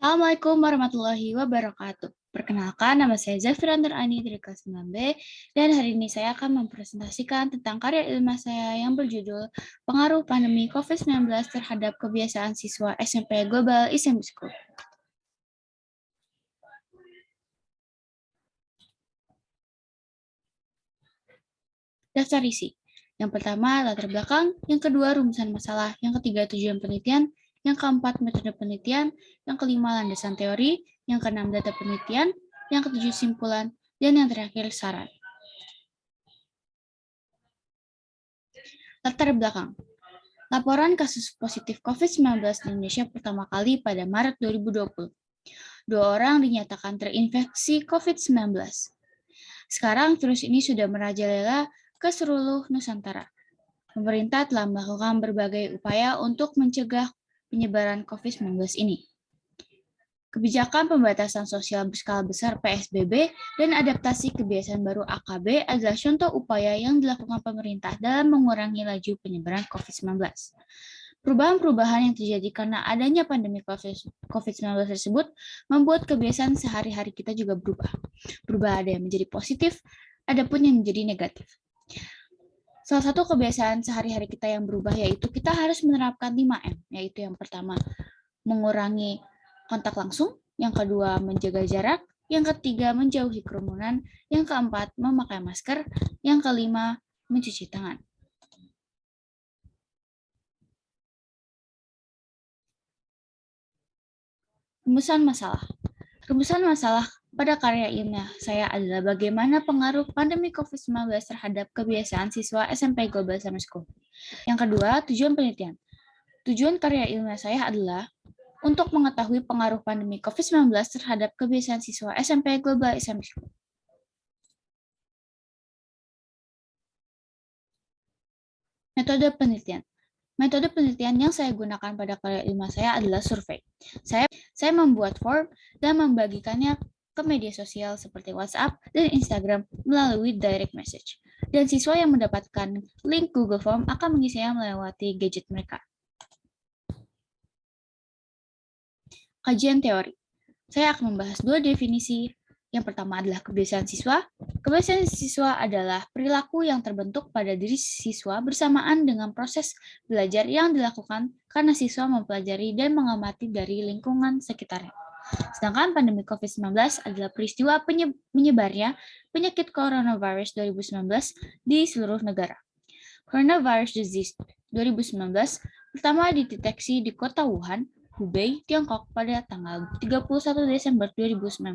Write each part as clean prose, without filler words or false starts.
Assalamualaikum warahmatullahi wabarakatuh. Perkenalkan, nama saya Zafira Ani dari kelas 9B, dan hari ini saya akan mempresentasikan tentang karya ilmiah saya yang berjudul Pengaruh Pandemi COVID-19 terhadap Kebiasaan Siswa SMP Global Islamic School. Daftar isi. Yang pertama, latar belakang. Yang kedua, rumusan masalah. Yang ketiga, tujuan penelitian. Yang keempat, metode penelitian. Yang kelima, landasan teori. Yang keenam, data penelitian. Yang ketujuh, simpulan. Dan yang terakhir, saran. Latar belakang. Laporan kasus positif COVID-19 di Indonesia pertama kali pada Maret 2020. 2 orang dinyatakan terinfeksi COVID-19. Sekarang virus ini sudah merajalela ke seluruh Nusantara. Pemerintah telah melakukan berbagai upaya untuk mencegah penyebaran COVID-19 ini. Kebijakan pembatasan sosial berskala besar PSBB dan adaptasi kebiasaan baru AKB adalah contoh upaya yang dilakukan pemerintah dalam mengurangi laju penyebaran COVID-19. Perubahan-perubahan yang terjadi karena adanya pandemi COVID-19 tersebut membuat kebiasaan sehari-hari kita juga berubah. Berubah ada yang menjadi positif, ada pun yang menjadi negatif. Salah satu kebiasaan sehari-hari kita yang berubah yaitu kita harus menerapkan 5M, yaitu yang pertama, mengurangi kontak langsung, yang kedua menjaga jarak, yang ketiga menjauhi kerumunan, yang keempat memakai masker, yang kelima mencuci tangan. Rumusan masalah. Rumusan masalah pada karya ilmiah saya adalah bagaimana pengaruh pandemi COVID-19 terhadap kebiasaan siswa SMP Global Islamic School. Yang kedua, tujuan penelitian. Tujuan karya ilmiah saya adalah untuk mengetahui pengaruh pandemi COVID-19 terhadap kebiasaan siswa SMP Global Islamic School. Metode penelitian. Metode penelitian yang saya gunakan pada karya ilmiah saya adalah survei. Saya membuat form dan membagikannya ke media sosial seperti WhatsApp dan Instagram melalui direct message. Dan siswa yang mendapatkan link Google Form akan mengisinya melewati gadget mereka. Kajian teori. Saya akan membahas 2 definisi. Yang pertama adalah kebiasaan siswa. Kebiasaan siswa adalah perilaku yang terbentuk pada diri siswa bersamaan dengan proses belajar yang dilakukan karena siswa mempelajari dan mengamati dari lingkungan sekitarnya. Sedangkan pandemi COVID-19 adalah peristiwa menyebarnya penyakit coronavirus 2019 di seluruh negara. Coronavirus disease 2019 pertama dideteksi di kota Wuhan, Hubei, Tiongkok pada tanggal 31 Desember 2019.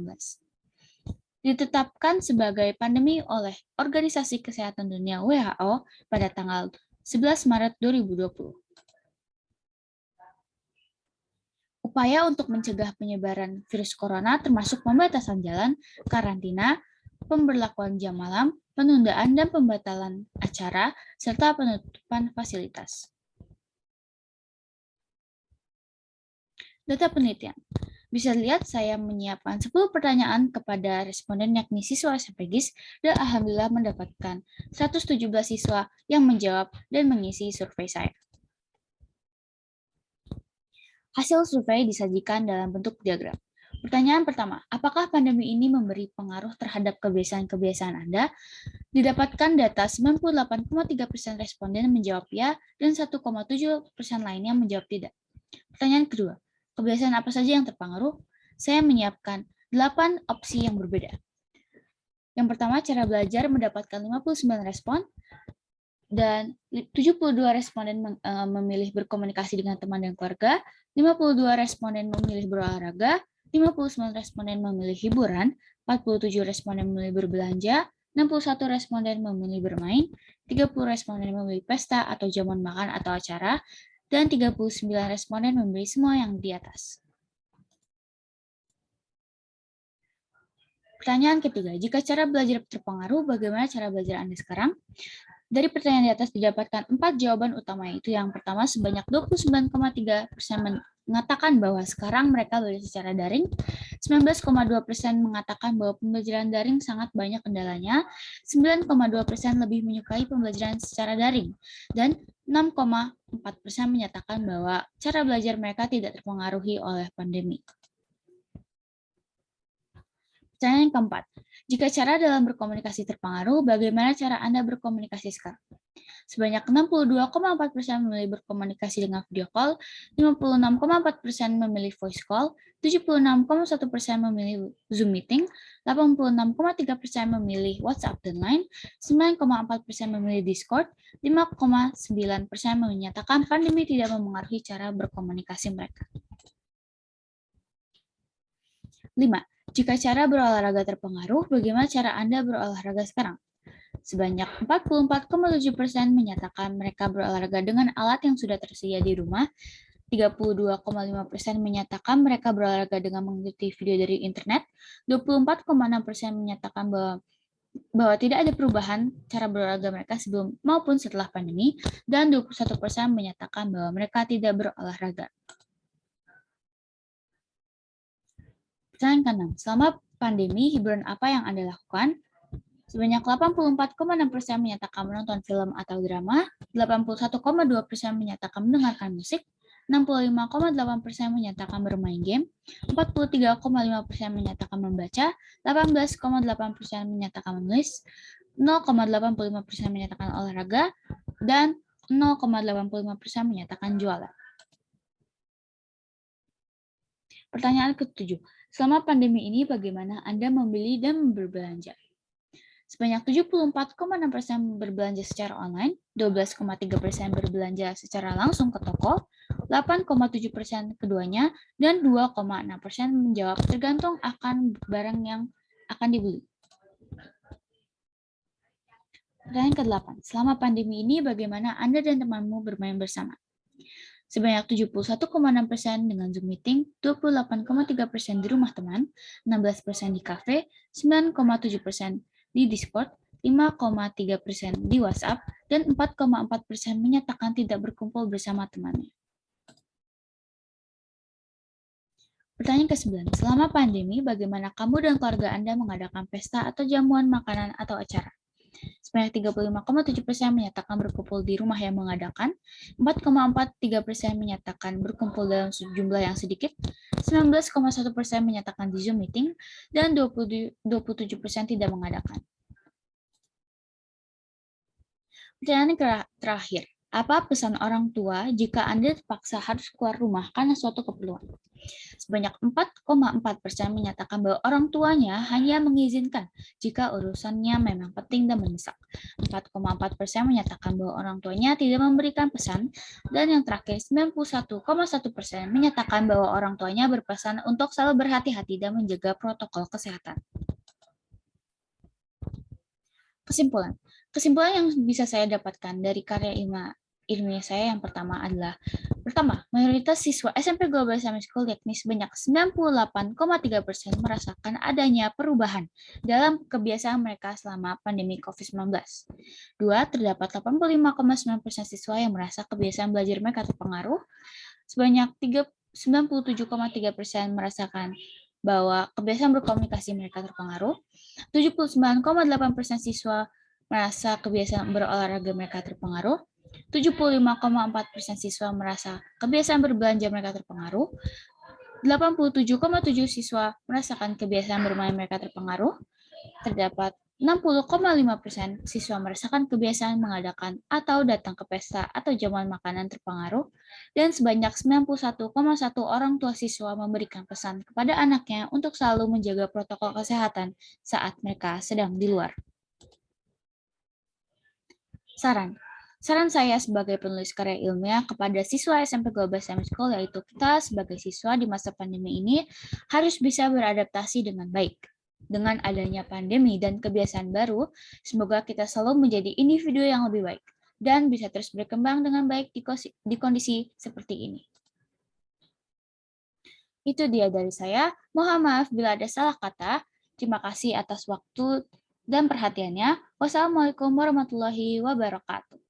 Ditetapkan sebagai pandemi oleh Organisasi Kesehatan Dunia WHO pada tanggal 11 Maret 2020. Upaya untuk mencegah penyebaran virus corona termasuk pembatasan jalan, karantina, pemberlakuan jam malam, penundaan dan pembatalan acara, serta penutupan fasilitas. Data penelitian. Bisa dilihat saya menyiapkan 10 pertanyaan kepada responden yakni siswa SMP GIS dan alhamdulillah mendapatkan 117 siswa yang menjawab dan mengisi survei saya. Hasil survei disajikan dalam bentuk diagram. Pertanyaan pertama, apakah pandemi ini memberi pengaruh terhadap kebiasaan-kebiasaan Anda? Didapatkan data 98,3% responden menjawab ya dan 1,7% lainnya menjawab tidak. Pertanyaan kedua, kebiasaan apa saja yang terpengaruh? Saya menyiapkan 8 opsi yang berbeda. Yang pertama, cara belajar mendapatkan 59 respon, dan 72 responden memilih berkomunikasi dengan teman dan keluarga, 52 responden memilih berolahraga, 59 responden memilih hiburan, 47 responden memilih berbelanja, 61 responden memilih bermain, 30 responden memilih pesta atau jamuan makan atau acara, dan 39 responden memilih semua yang di atas. Pertanyaan ketiga, jika cara belajar terpengaruh, bagaimana cara belajar Anda sekarang? Dari pertanyaan di atas didapatkan 4 jawaban utama, yaitu yang pertama sebanyak 29,3% mengatakan bahwa sekarang mereka belajar secara daring, 19,2% mengatakan bahwa pembelajaran daring sangat banyak kendalanya, 9,2% lebih menyukai pembelajaran secara daring, dan 6,4% menyatakan bahwa cara belajar mereka tidak terpengaruhi oleh pandemi. Pertanyaan yang keempat, jika cara dalam berkomunikasi terpengaruh, bagaimana cara Anda berkomunikasi sekarang? Sebanyak 62,4% memilih berkomunikasi dengan video call, 56,4% memilih voice call, 76,1% memilih Zoom meeting, 86,3% memilih WhatsApp dan Line, 9,4% memilih Discord, 5,9% menyatakan pandemi tidak memengaruhi cara berkomunikasi mereka. 5. Jika cara berolahraga terpengaruh, bagaimana cara Anda berolahraga sekarang? Sebanyak 44,7% menyatakan mereka berolahraga dengan alat yang sudah tersedia di rumah, 32,5% menyatakan mereka berolahraga dengan mengikuti video dari internet, 24,6% menyatakan bahwa tidak ada perubahan cara berolahraga mereka sebelum maupun setelah pandemi, dan 21% menyatakan bahwa mereka tidak berolahraga. Pertanyaan ke-6. Selama pandemi, hiburan apa yang Anda lakukan? Sebanyak 84,6% menyatakan menonton film atau drama, 81,2% menyatakan mendengarkan musik, 65,8% menyatakan bermain game, 43,5% menyatakan membaca, 18,8% menyatakan menulis, 0,85% menyatakan olahraga, dan 0,85% menyatakan jualan. Pertanyaan ke-7. Selama pandemi ini, bagaimana Anda membeli dan berbelanja? Sebanyak 74,6% berbelanja secara online, 12,3% berbelanja secara langsung ke toko, 8,7% keduanya, dan 2,6% menjawab tergantung akan barang yang akan dibeli. Pertanyaan ke-8. Selama pandemi ini, bagaimana Anda dan temanmu bermain bersama? Sebanyak 71,6% dengan Zoom meeting, 28,3% di rumah teman, 16% di kafe, 9,7% di Discord, 5,3% di WhatsApp, dan 4,4% menyatakan tidak berkumpul bersama temannya. Pertanyaan ke-9. Selama pandemi, bagaimana kamu dan keluarga Anda mengadakan pesta atau jamuan makanan atau acara? Sebanyak 35,7% menyatakan berkumpul di rumah yang mengadakan, 4,43% menyatakan berkumpul dalam jumlah yang sedikit, 19,1% menyatakan di Zoom meeting, dan 27% tidak mengadakan. Pertanyaan terakhir, apa pesan orang tua jika Anda terpaksa harus keluar rumah karena suatu keperluan? Sebanyak 4,4% menyatakan bahwa orang tuanya hanya mengizinkan jika urusannya memang penting dan mendesak. 4,4% menyatakan bahwa orang tuanya tidak memberikan pesan, dan yang terakhir 91,1% menyatakan bahwa orang tuanya berpesan untuk selalu berhati-hati dan menjaga protokol kesehatan. Kesimpulan yang bisa saya dapatkan dari karya ilmiah saya yang pertama adalah, mayoritas siswa SMP Global Islamic School yakni sebanyak 98,3% merasakan adanya perubahan dalam kebiasaan mereka selama pandemi COVID-19. 2. Terdapat 85,9% siswa yang merasa kebiasaan belajar mereka terpengaruh. Sebanyak 97,3% merasakan bahwa kebiasaan berkomunikasi mereka terpengaruh. 79,8% siswa merasa kebiasaan berolahraga mereka terpengaruh. 75,4% siswa merasa kebiasaan berbelanja mereka terpengaruh. 87,7% siswa merasakan kebiasaan bermain mereka terpengaruh. Terdapat 60,5% siswa merasakan kebiasaan mengadakan atau datang ke pesta atau jamuan makanan terpengaruh, dan sebanyak 91,1 orang tua siswa memberikan pesan kepada anaknya untuk selalu menjaga protokol kesehatan saat mereka sedang di luar. Saran saya sebagai penulis karya ilmiah kepada siswa SMP Global Islamic School yaitu kita sebagai siswa di masa pandemi ini harus bisa beradaptasi dengan baik. Dengan adanya pandemi dan kebiasaan baru, semoga kita selalu menjadi individu yang lebih baik dan bisa terus berkembang dengan baik di kondisi seperti ini. Itu dia dari saya. Mohon maaf bila ada salah kata. Terima kasih atas waktu dan perhatiannya. Wassalamualaikum warahmatullahi wabarakatuh.